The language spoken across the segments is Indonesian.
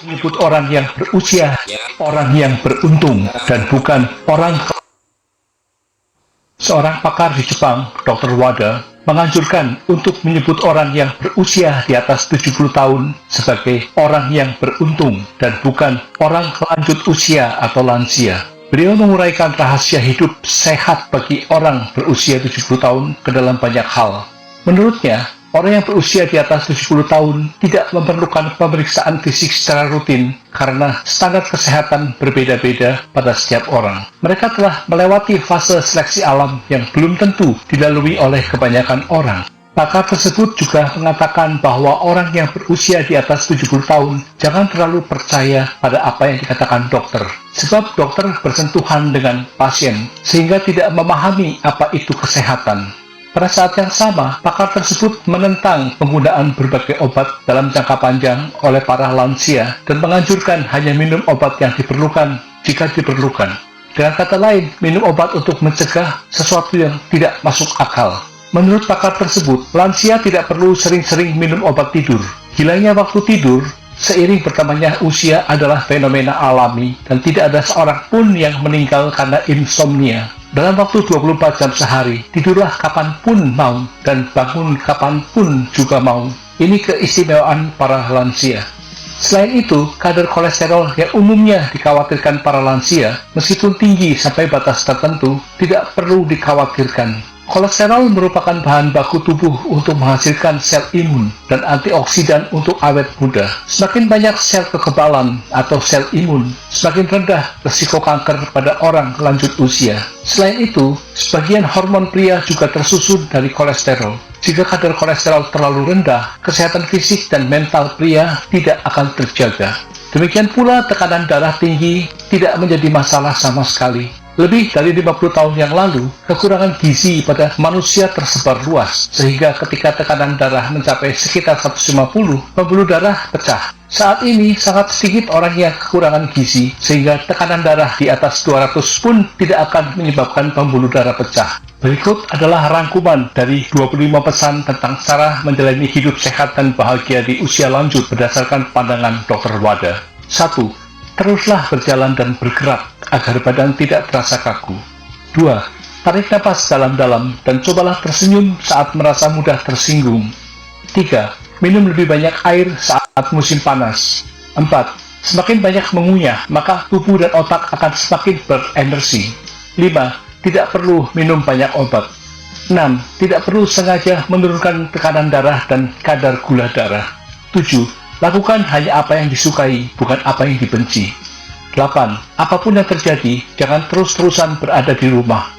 menyebut orang yang berusia, orang yang beruntung, dan bukan orang. Seorang pakar di Jepang, Dr. Wada, menganjurkan untuk menyebut orang yang berusia di atas 70 tahun sebagai orang yang beruntung dan bukan orang lanjut usia atau lansia. Beliau menguraikan rahasia hidup sehat bagi orang berusia 70 tahun ke dalam banyak hal. Menurutnya, orang yang berusia di atas 70 tahun tidak memerlukan pemeriksaan fisik secara rutin karena standar kesehatan berbeda-beda pada setiap orang. Mereka telah melewati fase seleksi alam yang belum tentu dilalui oleh kebanyakan orang. Pakar tersebut juga mengatakan bahwa orang yang berusia di atas 70 tahun jangan terlalu percaya pada apa yang dikatakan dokter. Sebab dokter bersentuhan dengan pasien sehingga tidak memahami apa itu kesehatan. Pada saat yang sama, pakar tersebut menentang penggunaan berbagai obat dalam jangka panjang oleh para lansia dan menganjurkan hanya minum obat yang diperlukan jika diperlukan. Dengan kata lain, minum obat untuk mencegah sesuatu yang tidak masuk akal. Menurut pakar tersebut, lansia tidak perlu sering-sering minum obat tidur. Hilangnya waktu tidur seiring bertambahnya usia adalah fenomena alami dan tidak ada seorang pun yang meninggal karena insomnia. Dalam waktu 24 jam sehari, tidurlah kapanpun mau dan bangun kapanpun juga mau. Ini keistimewaan para lansia. Selain itu, kadar kolesterol yang umumnya dikhawatirkan para lansia, meskipun tinggi sampai batas tertentu, tidak perlu dikhawatirkan. Kolesterol merupakan bahan baku tubuh untuk menghasilkan sel imun dan antioksidan untuk awet muda. Semakin banyak sel kekebalan atau sel imun, semakin rendah risiko kanker pada orang lanjut usia. Selain itu, sebagian hormon pria juga tersusun dari kolesterol. Jika kadar kolesterol terlalu rendah, kesehatan fisik dan mental pria tidak akan terjaga. Demikian pula tekanan darah tinggi tidak menjadi masalah sama sekali. Lebih dari 50 tahun yang lalu, kekurangan gizi pada manusia tersebar luas, sehingga ketika tekanan darah mencapai sekitar 150, pembuluh darah pecah. Saat ini, sangat sedikit orang yang kekurangan gizi, sehingga tekanan darah di atas 200 pun tidak akan menyebabkan pembuluh darah pecah. Berikut adalah rangkuman dari 25 pesan tentang cara menjalani hidup sehat dan bahagia di usia lanjut berdasarkan pandangan Dr. Wada. 1. Teruslah berjalan dan bergerak agar badan tidak terasa kaku. 2. Tarik napas dalam-dalam dan cobalah tersenyum saat merasa mudah tersinggung. 3. Minum lebih banyak air saat musim panas. 4. Semakin banyak mengunyah, maka tubuh dan otak akan semakin berenergi. 5. Tidak perlu minum banyak obat. 6. Tidak perlu sengaja menurunkan tekanan darah dan kadar gula darah. 7. Lakukan hanya apa yang disukai, bukan apa yang dibenci. 8. Apapun yang terjadi, jangan terus-terusan berada di rumah.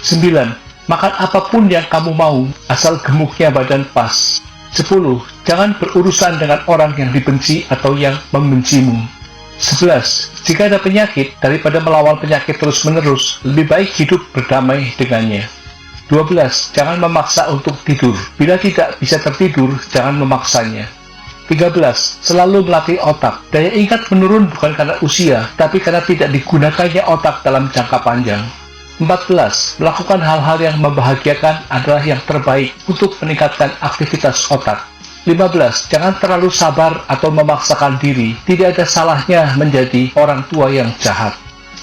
9. Makan apapun yang kamu mau, asal gemuknya badan pas. 10. Jangan berurusan dengan orang yang dibenci atau yang membencimu. 11. Jika ada penyakit, daripada melawan penyakit terus-menerus, lebih baik hidup berdamai dengannya. 12. Jangan memaksa untuk tidur. Bila tidak bisa tertidur, jangan memaksanya. 13. Selalu melatih otak. Daya ingat menurun bukan karena usia, tapi karena tidak digunakannya otak dalam jangka panjang. 14. Melakukan hal-hal yang membahagiakan adalah yang terbaik untuk meningkatkan aktivitas otak. 15. Jangan terlalu sabar atau memaksakan diri. Tidak ada salahnya menjadi orang tua yang jahat.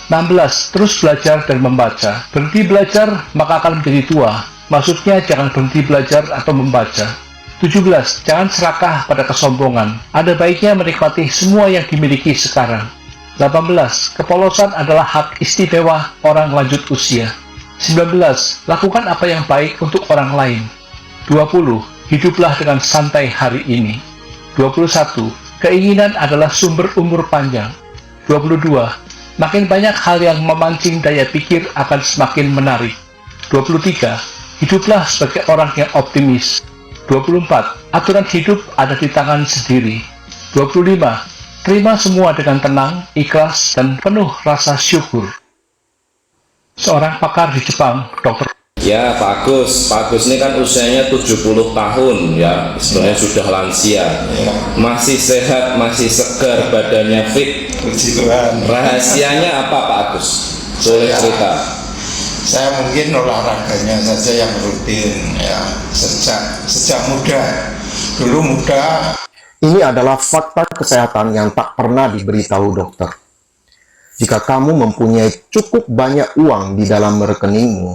16. Terus belajar dan membaca. Berhenti belajar, maka akan menjadi tua. Maksudnya jangan berhenti belajar atau membaca. 17. Jangan serakah pada kesombongan. Ada baiknya menikmati semua yang dimiliki sekarang. 18. Kepolosan adalah hak istimewa orang lanjut usia. 19. Lakukan apa yang baik untuk orang lain. 20. Hiduplah dengan santai hari ini. 21. Keinginan adalah sumber umur panjang. 22. Makin banyak hal yang memancing daya pikir akan semakin menarik. 23. Hiduplah sebagai orang yang optimis. 24. Aturan hidup ada di tangan sendiri. 25. Terima semua dengan tenang, ikhlas, dan penuh rasa syukur. Seorang pakar di Jepang, Dr. Ya, Pak Agus ini kan usianya 70 tahun ya, sebenarnya sudah lansia, masih sehat, masih segar, badannya fit. Puji Tuhan. Rahasianya apa Pak Agus? Boleh cerita? Saya mungkin olahraganya saja yang rutin ya, sejak muda. Dulu muda Ini adalah fakta kesehatan yang tak pernah diberitahu dokter. Jika kamu mempunyai cukup banyak uang di dalam rekeningmu,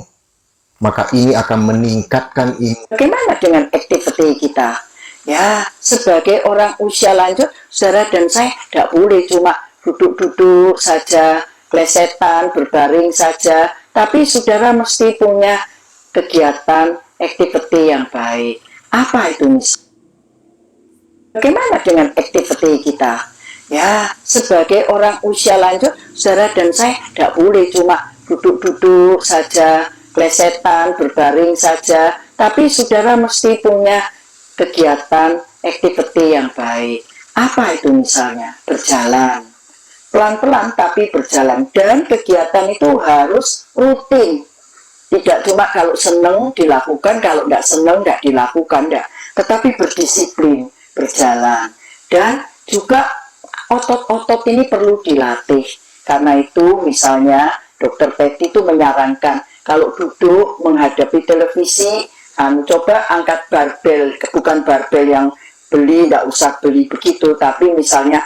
maka ini akan meningkatkan imun. Bagaimana dengan activity kita? Ya, sebagai orang usia lanjut, saudara dan saya tidak boleh cuma duduk-duduk saja, klesetan, berbaring saja, tapi saudara mesti punya kegiatan activity yang baik. Apa itu misalnya? Bagaimana dengan activity kita? Ya, sebagai orang usia lanjut, saudara dan saya tidak boleh cuma duduk-duduk saja, klesetan, berbaring saja, tapi saudara mesti punya kegiatan activity yang baik. Apa itu misalnya? Berjalan. Pelan-pelan tapi berjalan. Dan kegiatan itu harus rutin. Tidak cuma kalau seneng dilakukan, kalau tidak seneng tidak dilakukan, tidak. Tetapi berdisiplin. Berjalan, dan juga otot-otot ini perlu dilatih. Karena itu misalnya Dokter Peti itu menyarankan kalau duduk menghadapi televisi, coba angkat barbel, bukan barbel yang beli, tidak usah beli begitu, tapi misalnya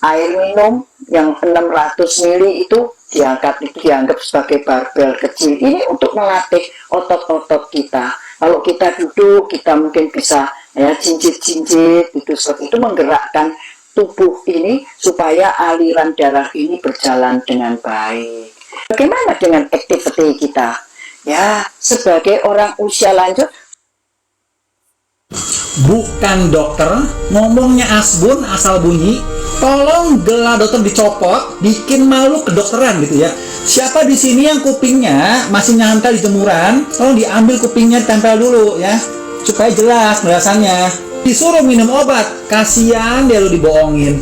air minum yang 600 ml itu diangkat, itu dianggap sebagai barbel kecil. Ini untuk melatih otot-otot kita. Kalau kita duduk, kita mungkin bisa ya jinjit-jinjit itu, seperti itu menggerakkan tubuh ini supaya aliran darah ini berjalan dengan baik. Bagaimana dengan activity kita? Ya, sebagai orang usia lanjut. Bukan dokter, ngomongnya asbun asal bunyi. Tolong gelar dokter dicopot, bikin malu kedokteran gitu ya. Siapa di sini yang kupingnya masih nyantel di jemuran, tolong diambil kupingnya, tempel dulu ya, supaya jelas penjelasannya. Disuruh minum obat, kasihan dia lu dibohongin.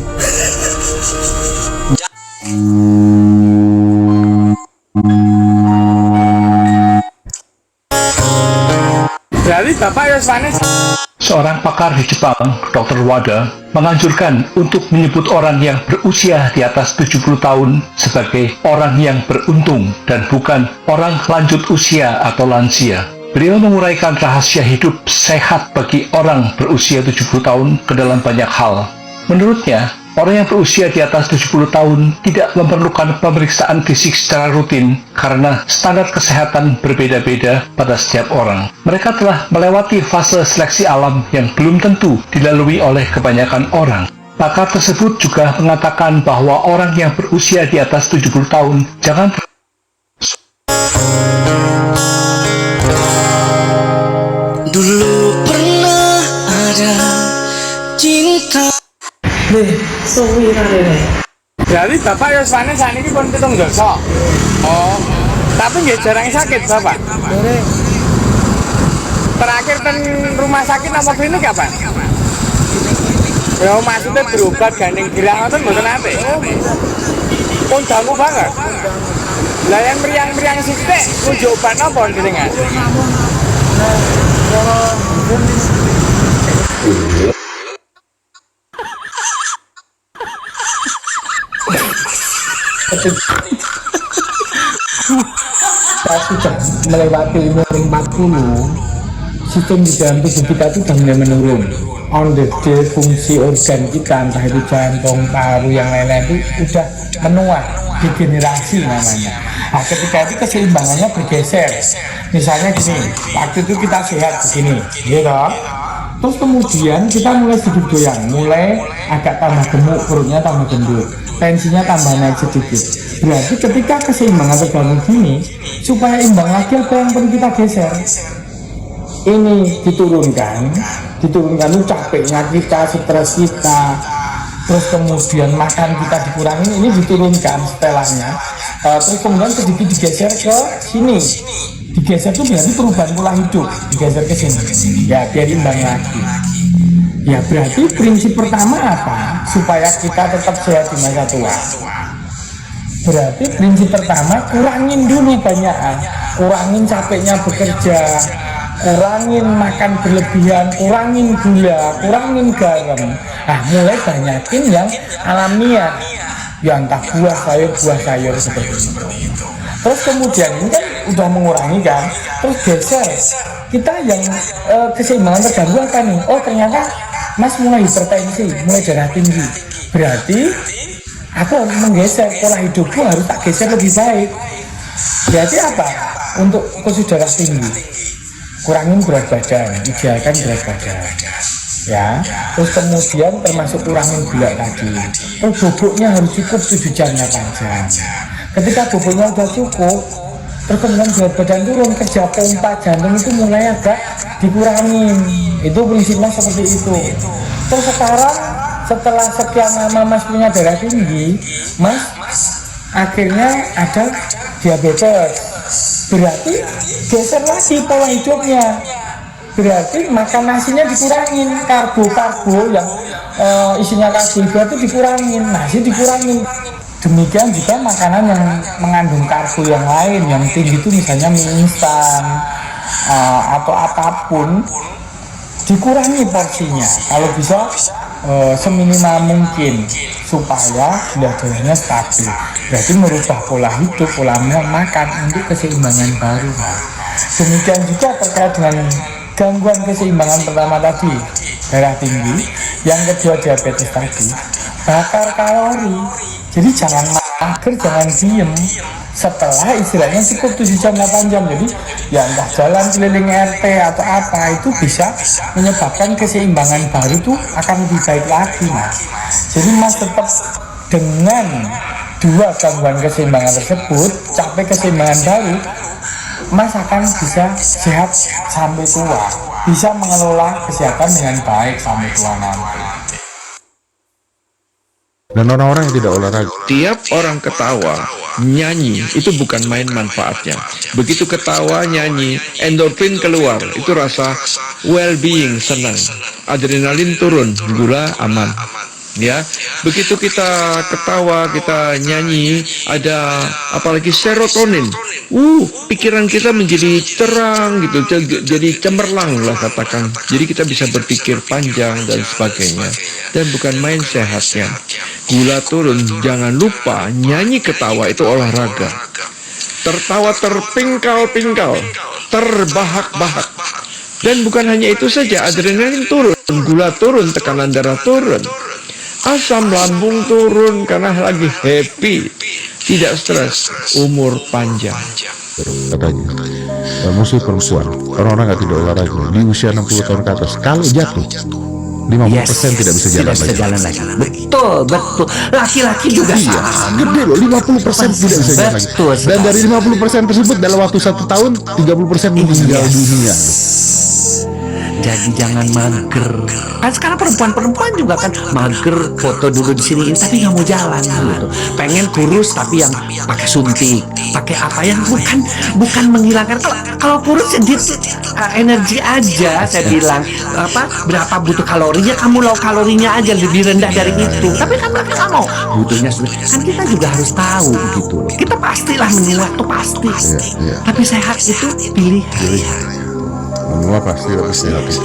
Berarti Bapak Yosvanes. Seorang pakar di Jepang, Dr. Wada, menganjurkan untuk menyebut orang yang berusia di atas 70 tahun sebagai orang yang beruntung dan bukan orang lanjut usia atau lansia. Beliau menguraikan rahasia hidup sehat bagi orang berusia 70 tahun ke dalam banyak hal. Menurutnya, orang yang berusia di atas 70 tahun tidak memerlukan pemeriksaan fisik secara rutin karena standar kesehatan berbeda-beda pada setiap orang. Mereka telah melewati fase seleksi alam yang belum tentu dilalui oleh kebanyakan orang. Pakar tersebut juga mengatakan bahwa orang yang berusia di atas 70 tahun jangan dulu pernah ada cinta. Berarti Bapak Yosvanes saat ini pun pitung dosa. Oh, tapi nggak jarang sakit Bapak. Terakhir ten rumah sakit apa klinik kapan? Ya maksudnya berobat gandeng gilang itu mboten nate. Pun dangu banget. Lah yang meriang-meriang sithik nuju obat napa jenengan? Saat sudah melewati umur 40, sistem di dalam tubuh kita itu sudah mulai menurun. On the day fungsi organ kita, entah itu jantung, paru, yang lain-lain itu udah menua, degenerasi namanya. Nah, ketika itu keseimbangannya bergeser. Misalnya gini, waktu itu kita sehat begini, gitu. Terus kemudian kita mulai sedikit goyang, mulai agak tambah gemuk, perutnya tambah gendut, tensinya tambah naik sedikit. Berarti ketika keseimbangan terganggu gini, supaya imbang lagi apa yang perlu kita geser? Ini diturunkan itu capeknya kita, stres kita, terus kemudian makan kita dikurangin, ini diturunkan setelannya. Terus kemudian sedikit digeser ke sini. Digeser itu berarti perubahan pola hidup, digeser ke sini. Ya, biar imbang lagi. Ya, berarti prinsip pertama apa? Supaya kita tetap sehat di masa tua. Berarti prinsip pertama, kurangin dulu banyakan, kurangin capeknya bekerja, kurangin makan berlebihan, kurangin gula, kurangin garam. Nah, mulai banyakin yang alamiah, yang entah buah sayur seperti itu. Terus kemudian ini kan udah mengurangi kan, terus geser kita yang keseimbangan terganggu apa nih? Oh, ternyata Mas mulai hipertensi, mulai darah tinggi, berarti aku harus menggeser pola hidupku, harus tak geser lebih baik. Berarti apa? Untuk khusus darah tinggi, kurangin berat badan, idealkan berat badan, ya. Terus kemudian termasuk kurangin gula tadi. Terus boboknya harus cukup 7 jam 8 jam. Ketika boboknya udah cukup, terus kemudian berat badan turun, kerja pompa jantung itu mulai agak dikurangin. Itu prinsipnya seperti itu. Terus sekarang setelah sekian lama Mas punya darah tinggi, Mas akhirnya ada diabetes. Berarti geser lagi pola hidupnya. Berarti makan nasinya dikurangin, karbo yang isinya karbohidrat itu dikurangin, nasi dikurangin. Demikian juga makanan yang mengandung karbo yang lain yang tinggi itu misalnya mie instan atau apapun, dikurangi porsinya kalau bisa seminimal mungkin supaya gula darahnya stabil. Berarti merubah pola hidup, pola makan untuk keseimbangan baru. Demikian juga terkait dengan gangguan keseimbangan pertama tadi, darah tinggi, yang kedua diabetes tadi, bakar kalori. Jadi jangan mager, jangan diem. Setelah istilahnya cukup 7 jam 8 jam, jadi ya entah jalan keliling RT atau apa, itu bisa menyebabkan keseimbangan baru tuh akan lebih baik lagi, Mas. Jadi Mas tetap dengan 2 gangguan keseimbangan tersebut, capai keseimbangan baru, Mas akan bisa sehat sampai tua, bisa mengelola kesehatan dengan baik sampai tua nanti. Dan orang-orang yang tidak olahraga, Tiap orang ketawa, nyanyi, itu bukan main manfaatnya. Begitu ketawa, nyanyi, endorfin keluar, itu rasa well-being, senang. Adrenalin turun, gula aman. Ya, begitu kita ketawa, kita nyanyi, ada apalagi serotonin. Pikiran kita menjadi terang gitu, jadi cemerlang lah katakan. Jadi kita bisa berpikir panjang dan sebagainya. Dan bukan main sehatnya. Gula turun, jangan lupa nyanyi ketawa itu olahraga. Tertawa terpingkal-pingkal, terbahak-bahak. Dan bukan hanya itu saja, adrenalin turun, gula turun, tekanan darah turun. Asam lambung turun karena lagi happy, tidak stres, umur panjang. katanya musuh perempuan, orang-orang yang tidak olahraga di usia 60 tahun ke atas, kalau jatuh 50% tidak bisa jalan lagi. Betul. Laki-laki juga sama. Gede loh, 50% tidak bisa jalan lagi. Dan dari 50% tersebut dalam waktu 1 tahun 30% meninggal dunia. Jadi jangan mager. Kan sekarang perempuan juga kan mager, foto dulu di sini tapi nggak mau jalan gitu. Pengen kurus tapi yang pakai suntik, pakai apa yang bukan menghilangkan. Kalau kurus sedikit energi aja, saya bilang berapa butuh kalorinya, kamu lau kalorinya aja lebih rendah dari itu. Tapi kan mereka nggak mau, butuhnya kan kita juga harus tahu gitu. Kita pastilah menua tuh pasti. Tapi sehat itu pilihan. Menua pasti, tapi sehat itu